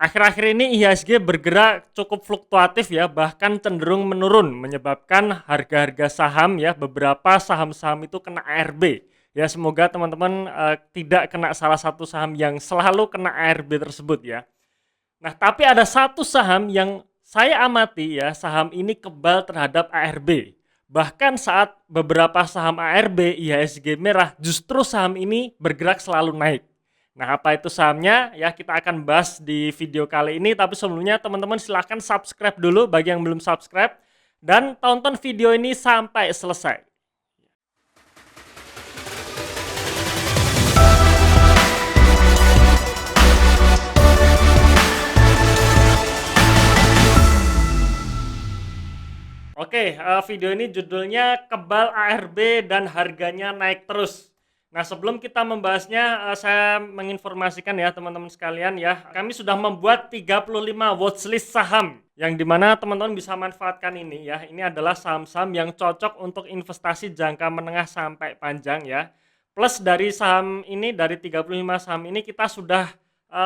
Akhir-akhir ini IHSG bergerak cukup fluktuatif ya, bahkan cenderung menurun menyebabkan harga-harga saham ya, beberapa saham-saham itu kena ARB. Ya semoga teman-teman tidak kena salah satu saham yang selalu kena ARB tersebut ya. Nah, tapi ada satu saham yang saya amati ya, saham ini kebal terhadap ARB. Bahkan saat beberapa saham ARB, IHSG merah, justru saham ini bergerak selalu naik. Nah, apa itu sahamnya? Ya, kita akan bahas di video kali ini. Tapi sebelumnya teman-teman silahkan subscribe dulu bagi yang belum subscribe. Dan tonton video ini sampai selesai. Oke, video ini judulnya Kebal ARB dan harganya naik terus. Nah, sebelum kita membahasnya, saya menginformasikan ya teman-teman sekalian ya, kami sudah membuat 35 watchlist saham yang dimana teman-teman bisa manfaatkan ini ya. Ini adalah saham-saham yang cocok untuk investasi jangka menengah sampai panjang ya. Plus dari saham ini, dari 35 saham ini kita sudah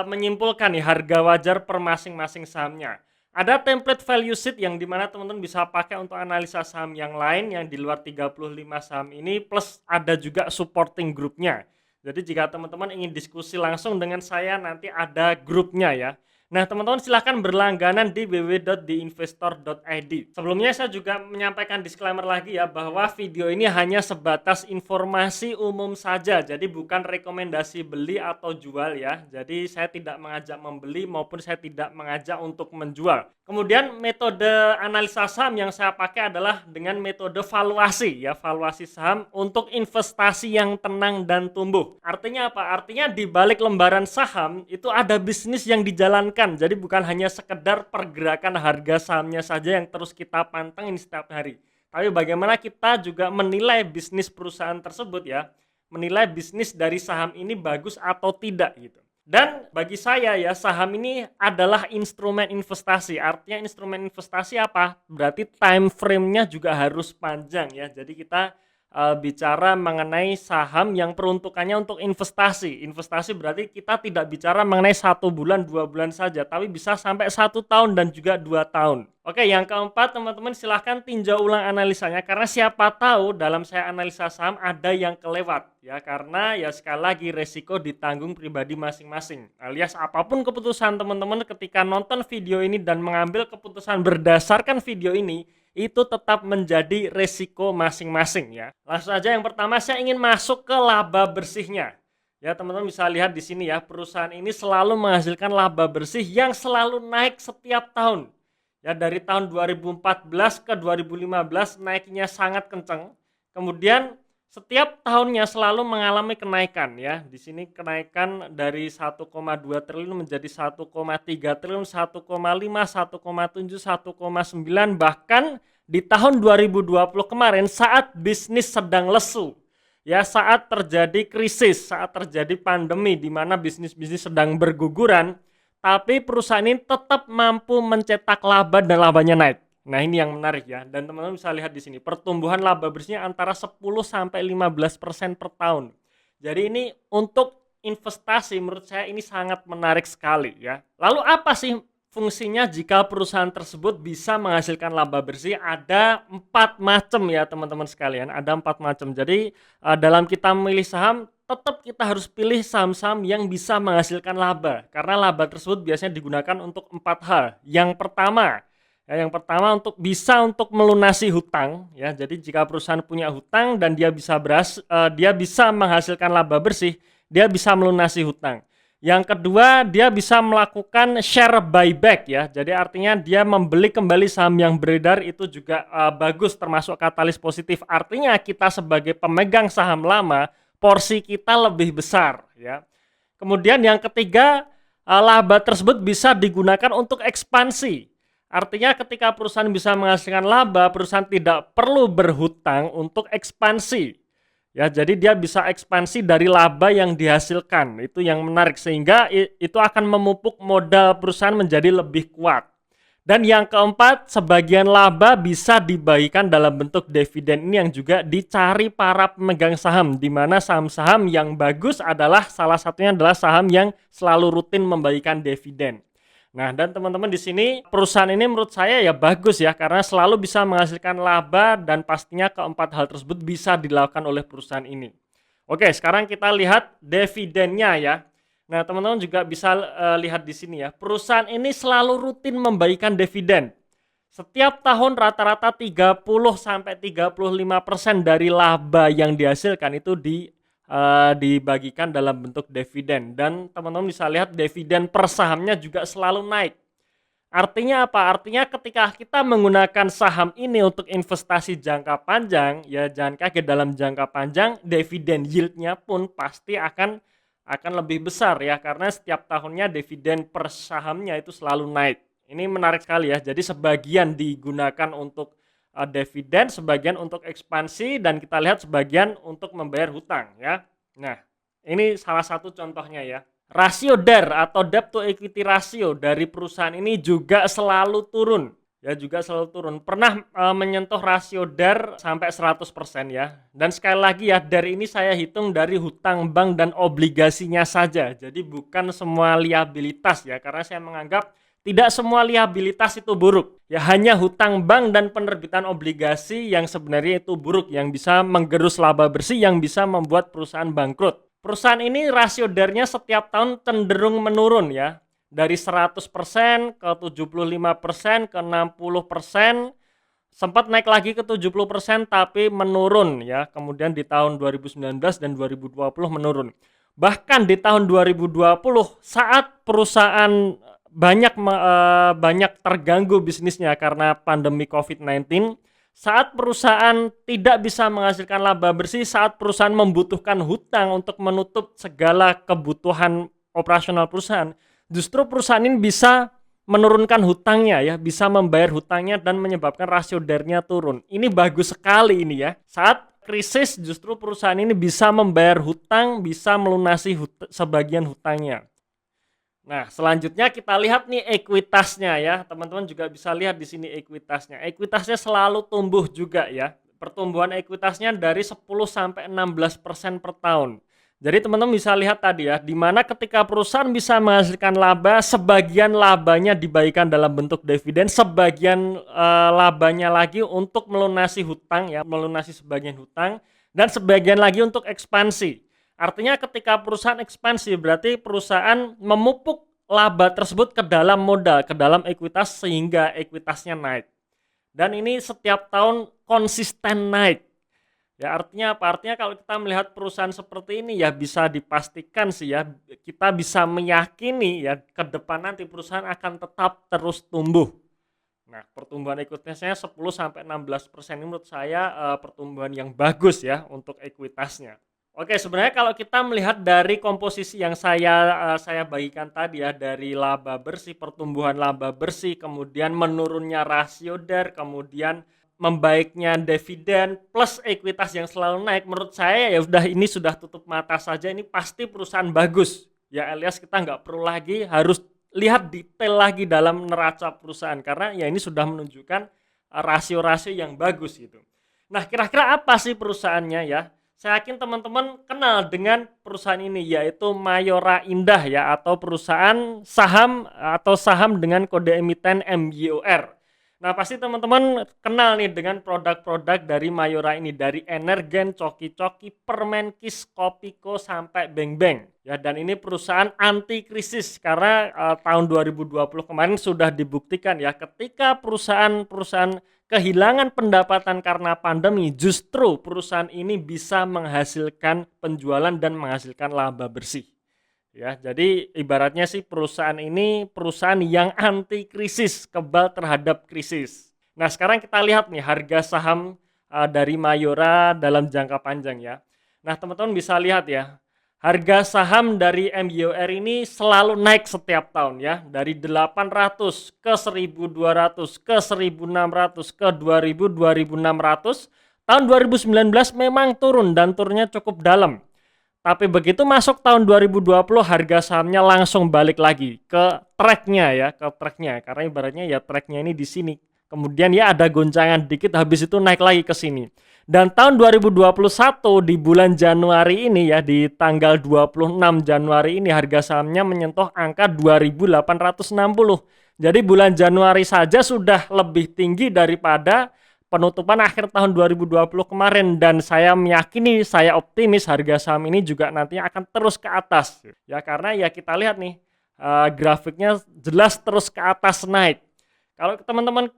menyimpulkan nih harga wajar per masing-masing sahamnya. Ada template value sheet yang dimana teman-teman bisa pakai untuk analisa saham yang lain yang di luar 35 saham ini, plus ada juga supporting grupnya. Jadi jika teman-teman ingin diskusi langsung dengan saya, nanti ada grupnya ya. Nah, teman-teman silahkan berlangganan di www.diinvestor.id. Sebelumnya saya juga menyampaikan disclaimer lagi ya, bahwa video ini hanya sebatas informasi umum saja, jadi bukan rekomendasi beli atau jual ya. Jadi saya tidak mengajak membeli maupun saya tidak mengajak untuk menjual. Kemudian metode analisa saham yang saya pakai adalah dengan metode valuasi ya, valuasi saham untuk investasi yang tenang dan tumbuh. Artinya apa? Artinya di balik lembaran saham itu ada bisnis yang dijalankan. Jadi bukan hanya sekedar pergerakan harga sahamnya saja yang terus kita pantengin setiap hari. Tapi bagaimana kita juga menilai bisnis perusahaan tersebut ya, menilai bisnis dari saham ini bagus atau tidak gitu. Dan bagi saya ya, saham ini adalah instrumen investasi. Artinya instrumen investasi apa? Berarti time frame-nya juga harus panjang ya. Jadi kita bicara mengenai saham yang peruntukannya untuk investasi. Investasi berarti kita tidak bicara mengenai 1 bulan, 2 bulan saja, tapi bisa sampai 1 tahun dan juga 2 tahun. Oke, yang keempat teman-teman silahkan tinjau ulang analisanya, karena siapa tahu dalam saya analisa saham ada yang kelewat ya, karena ya sekali lagi resiko ditanggung pribadi masing-masing. Alias apapun keputusan teman-teman ketika nonton video ini dan mengambil keputusan berdasarkan video ini, itu tetap menjadi resiko masing-masing ya. Langsung aja yang pertama, saya ingin masuk ke laba bersihnya. Ya, teman-teman bisa lihat di sini ya, perusahaan ini selalu menghasilkan laba bersih yang selalu naik setiap tahun. Ya, dari tahun 2014 ke 2015 naiknya sangat kencang. Kemudian setiap tahunnya selalu mengalami kenaikan ya. Di sini kenaikan dari 1,2 triliun menjadi 1,3 triliun, 1,5, 1,7, 1,9, bahkan di tahun 2020 kemarin saat bisnis sedang lesu. Ya, saat terjadi krisis, saat terjadi pandemi di mana bisnis-bisnis sedang berguguran, tapi perusahaan ini tetap mampu mencetak laba dan labanya naik. Nah, ini yang menarik ya. Dan teman-teman bisa lihat di sini, pertumbuhan laba bersihnya antara 10 sampai 15% per tahun. Jadi ini untuk investasi menurut saya ini sangat menarik sekali ya. Lalu apa sih fungsinya jika perusahaan tersebut bisa menghasilkan laba bersih? Ada 4 macam ya teman-teman sekalian, ada 4 macam. Jadi dalam kita memilih saham, tetap kita harus pilih saham-saham yang bisa menghasilkan laba, karena laba tersebut biasanya digunakan untuk 4 hal. Yang pertama untuk bisa untuk melunasi hutang ya. Jadi jika perusahaan punya hutang dan dia bisa menghasilkan laba bersih, dia bisa melunasi hutang. Yang kedua, dia bisa melakukan share buyback ya. Jadi artinya dia membeli kembali saham yang beredar, itu juga bagus, termasuk katalis positif. Artinya kita sebagai pemegang saham lama, porsi kita lebih besar ya. Kemudian yang ketiga, laba tersebut bisa digunakan untuk ekspansi. Artinya ketika perusahaan bisa menghasilkan laba, perusahaan tidak perlu berhutang untuk ekspansi. Ya, jadi dia bisa ekspansi dari laba yang dihasilkan. Itu yang menarik, sehingga itu akan memupuk modal perusahaan menjadi lebih kuat. Dan yang keempat, sebagian laba bisa dibagikan dalam bentuk dividen. Ini yang juga dicari para pemegang saham, di mana saham-saham yang bagus adalah salah satunya adalah saham yang selalu rutin membagikan dividen. Nah, dan teman-teman di sini perusahaan ini menurut saya ya bagus ya karena selalu bisa menghasilkan laba dan pastinya keempat hal tersebut bisa dilakukan oleh perusahaan ini. Oke, sekarang kita lihat dividennya ya. Nah, teman-teman juga bisa lihat di sini ya. Perusahaan ini selalu rutin membagikan dividen. Setiap tahun rata-rata 30-35% dari laba yang dihasilkan itu dibagikan dalam bentuk dividen, dan teman-teman bisa lihat dividen per sahamnya juga selalu naik. Artinya apa? Artinya ketika kita menggunakan saham ini untuk investasi jangka panjang, ya jangan kaget, dalam jangka panjang dividen yield-nya pun pasti akan lebih besar ya, karena setiap tahunnya dividen per sahamnya itu selalu naik. Ini menarik sekali ya. Jadi sebagian digunakan untuk dividen, sebagian untuk ekspansi, dan kita lihat sebagian untuk membayar hutang ya. Nah, ini salah satu contohnya ya. Rasio DER atau debt to equity ratio dari perusahaan ini juga selalu turun. Ya, juga selalu turun. Pernah menyentuh rasio DER sampai 100% ya. Dan sekali lagi ya, DER ini saya hitung dari hutang bank dan obligasinya saja. Jadi bukan semua liabilitas ya, karena saya menganggap tidak semua liabilitas itu buruk. Ya, hanya hutang bank dan penerbitan obligasi yang sebenarnya itu buruk, yang bisa menggerus laba bersih, yang bisa membuat perusahaan bangkrut. Perusahaan ini rasio DER-nya setiap tahun cenderung menurun ya. Dari 100% ke 75% ke 60%, sempat naik lagi ke 70% tapi menurun ya. Kemudian di tahun 2019 dan 2020 menurun. Bahkan di tahun 2020 saat perusahaan banyak terganggu bisnisnya karena pandemi COVID-19, saat perusahaan tidak bisa menghasilkan laba bersih, saat perusahaan membutuhkan hutang untuk menutup segala kebutuhan operasional perusahaan, justru perusahaan ini bisa menurunkan hutangnya ya, bisa membayar hutangnya dan menyebabkan rasio DER-nya turun. Ini bagus sekali ini ya. Saat krisis justru perusahaan ini bisa membayar hutang, bisa melunasi sebagian hutangnya. Nah, selanjutnya kita lihat nih ekuitasnya ya. Teman-teman juga bisa lihat di sini ekuitasnya. Ekuitasnya selalu tumbuh juga ya. Pertumbuhan ekuitasnya dari 10-16% per tahun. Jadi teman-teman bisa lihat tadi ya, di mana ketika perusahaan bisa menghasilkan laba, sebagian labanya dibagikan dalam bentuk dividen, sebagian labanya lagi untuk melunasi hutang ya, melunasi sebagian hutang, dan sebagian lagi untuk ekspansi. Artinya ketika perusahaan ekspansi berarti perusahaan memupuk laba tersebut ke dalam modal, ke dalam ekuitas sehingga ekuitasnya naik. Dan ini setiap tahun konsisten naik. Ya, artinya apa? Artinya kalau kita melihat perusahaan seperti ini ya bisa dipastikan sih ya, kita bisa meyakini ya ke depan nanti perusahaan akan tetap terus tumbuh. Nah, pertumbuhan ekuitasnya 10-16% ini menurut saya pertumbuhan yang bagus ya untuk ekuitasnya. Oke, sebenarnya kalau kita melihat dari komposisi yang saya bagikan tadi ya, dari laba bersih, pertumbuhan laba bersih, kemudian menurunnya rasio DER, kemudian membaiknya dividen plus ekuitas yang selalu naik, menurut saya ya ini sudah tutup mata saja, ini pasti perusahaan bagus. Ya, alias kita nggak perlu lagi harus lihat detail lagi dalam neraca perusahaan karena ya ini sudah menunjukkan rasio-rasio yang bagus gitu. Nah, kira-kira apa sih perusahaannya ya? Saya yakin teman-teman kenal dengan perusahaan ini, yaitu Mayora Indah ya, atau perusahaan saham dengan kode emiten MYOR. Nah, pasti teman-teman kenal nih dengan produk-produk dari Mayora ini, dari Energen, Coki-Coki, Permenkis, Kopiko sampai Beng Beng. Ya, dan ini perusahaan anti krisis karena tahun 2020 kemarin sudah dibuktikan ya, ketika perusahaan-perusahaan kehilangan pendapatan karena pandemi, justru perusahaan ini bisa menghasilkan penjualan dan menghasilkan laba bersih. Ya, jadi ibaratnya sih perusahaan ini perusahaan yang anti krisis, kebal terhadap krisis. Nah, sekarang kita lihat nih harga saham dari Mayora dalam jangka panjang ya. Nah, teman-teman bisa lihat ya, harga saham dari MYOR ini selalu naik setiap tahun ya, dari 800 ke 1200 ke 1600 ke 2000, 2600. Tahun 2019 memang turun dan turunnya cukup dalam. Tapi begitu masuk tahun 2020 harga sahamnya langsung balik lagi ke tracknya ya, karena ibaratnya ya tracknya ini di sini. kemudian ya ada goncangan dikit, habis itu naik lagi ke sini. Dan tahun 2021 di bulan Januari ini ya, di tanggal 26 Januari ini harga sahamnya menyentuh angka 2.860. Jadi bulan Januari saja sudah lebih tinggi daripada penutupan akhir tahun 2020 kemarin, dan saya meyakini, saya optimis harga saham ini juga nantinya akan terus ke atas. Ya karena ya kita lihat nih, grafiknya jelas terus ke atas naik. Kalau teman-teman,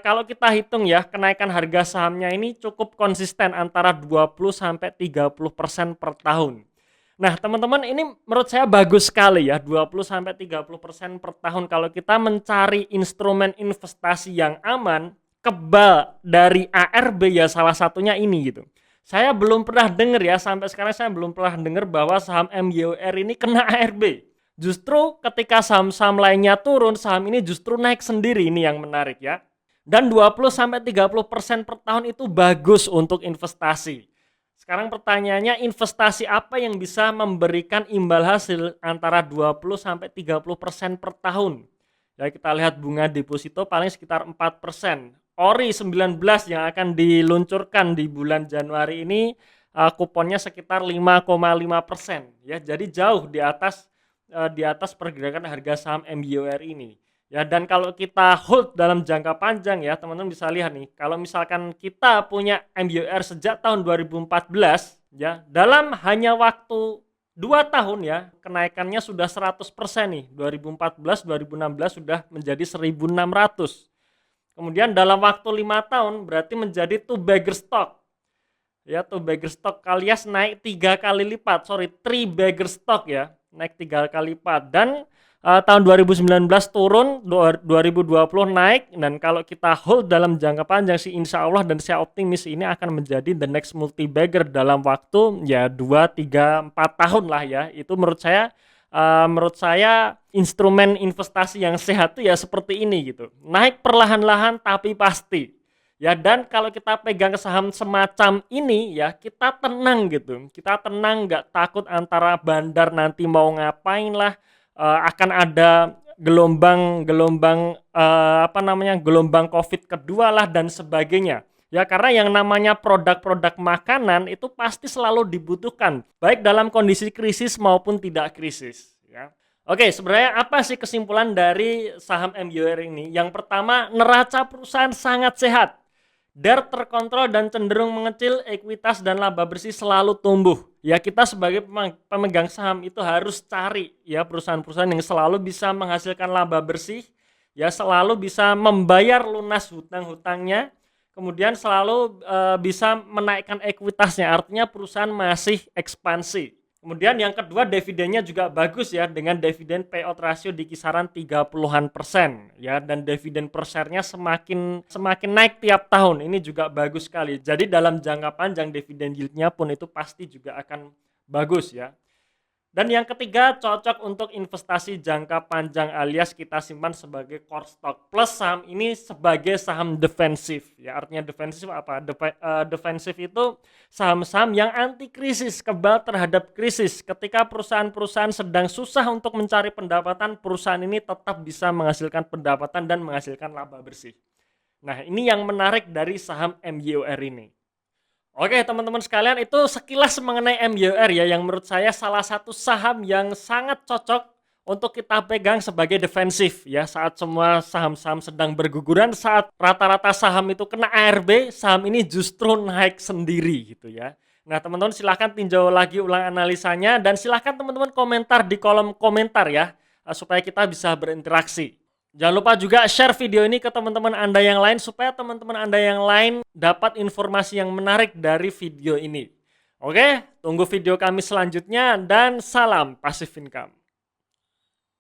kalau kita hitung ya, kenaikan harga sahamnya ini cukup konsisten antara 20-30% per tahun. Nah, teman-teman, ini menurut saya bagus sekali ya, 20-30% per tahun kalau kita mencari instrumen investasi yang aman, kebal dari ARB ya salah satunya ini gitu. Saya belum pernah dengar ya, sampai sekarang saya belum pernah dengar bahwa saham MYOR ini kena ARB. Justru ketika saham-saham lainnya turun, saham ini justru naik sendiri, ini yang menarik ya. Dan 20-30% per tahun itu bagus untuk investasi. Sekarang pertanyaannya, investasi apa yang bisa memberikan imbal hasil antara 20-30% per tahun? Ya, kita lihat bunga deposito paling sekitar 4%. ORI 19 yang akan diluncurkan di bulan Januari ini, kuponnya sekitar 5,5%. Ya, jadi jauh di atas pergerakan harga saham MYOR ini. Ya, dan kalau kita hold dalam jangka panjang ya, teman-teman bisa lihat nih, kalau misalkan kita punya MYOR sejak tahun 2014 ya, dalam hanya waktu 2 tahun ya, kenaikannya sudah 100% nih. 2014, 2016 sudah menjadi 1.600. Kemudian dalam waktu 5 tahun berarti menjadi two bagger stock. Ya, two bagger stock alias naik 3 kali lipat. 3 bagger stock ya, naik 3 kali lipat. Dan tahun 2019 turun, 2020 naik, dan kalau kita hold dalam jangka panjang sih insya Allah, dan saya optimis ini akan menjadi the next multi bagger dalam waktu ya 2, 3, 4 tahun lah ya. Itu menurut saya instrumen investasi yang sehat tuh ya seperti ini gitu. Naik perlahan-lahan tapi pasti. Ya, dan kalau kita pegang saham semacam ini ya, kita tenang gitu. Kita tenang, nggak takut antara bandar nanti mau ngapain lah, akan ada gelombang Covid kedua lah dan sebagainya. Ya, karena yang namanya produk-produk makanan itu pasti selalu dibutuhkan, baik dalam kondisi krisis maupun tidak krisis ya. Oke, sebenarnya apa sih kesimpulan dari saham MYOR ini? Yang pertama, neraca perusahaan sangat sehat. DER terkontrol dan cenderung mengecil, ekuitas dan laba bersih selalu tumbuh. Ya, kita sebagai pemegang saham itu harus cari ya perusahaan-perusahaan yang selalu bisa menghasilkan laba bersih, ya selalu bisa membayar lunas hutang-hutangnya, kemudian selalu bisa menaikkan ekuitasnya, artinya perusahaan masih ekspansi. Kemudian yang kedua, dividennya juga bagus ya, dengan dividen payout ratio di kisaran 30% ya, dan dividen per share-nya semakin naik tiap tahun. Ini juga bagus sekali. Jadi dalam jangka panjang dividen yield-nya pun itu pasti juga akan bagus ya. Dan yang ketiga, cocok untuk investasi jangka panjang alias kita simpan sebagai core stock. Plus saham ini sebagai saham defensif. Ya, artinya defensif apa? Defensif itu saham-saham yang anti krisis, kebal terhadap krisis. Ketika perusahaan-perusahaan sedang susah untuk mencari pendapatan, perusahaan ini tetap bisa menghasilkan pendapatan dan menghasilkan laba bersih. Nah, ini yang menarik dari saham MYOR ini. Oke teman-teman sekalian, itu sekilas mengenai MYOR ya, yang menurut saya salah satu saham yang sangat cocok untuk kita pegang sebagai defensif ya, saat semua saham-saham sedang berguguran, saat rata-rata saham itu kena ARB, saham ini justru naik sendiri gitu ya. Nah teman-teman silahkan tinjau lagi ulang analisanya, dan silahkan teman-teman komentar di kolom komentar ya, supaya kita bisa berinteraksi. Jangan lupa juga share video ini ke teman-teman Anda yang lain, supaya teman-teman Anda yang lain dapat informasi yang menarik dari video ini. Oke, tunggu video kami selanjutnya dan salam passive income.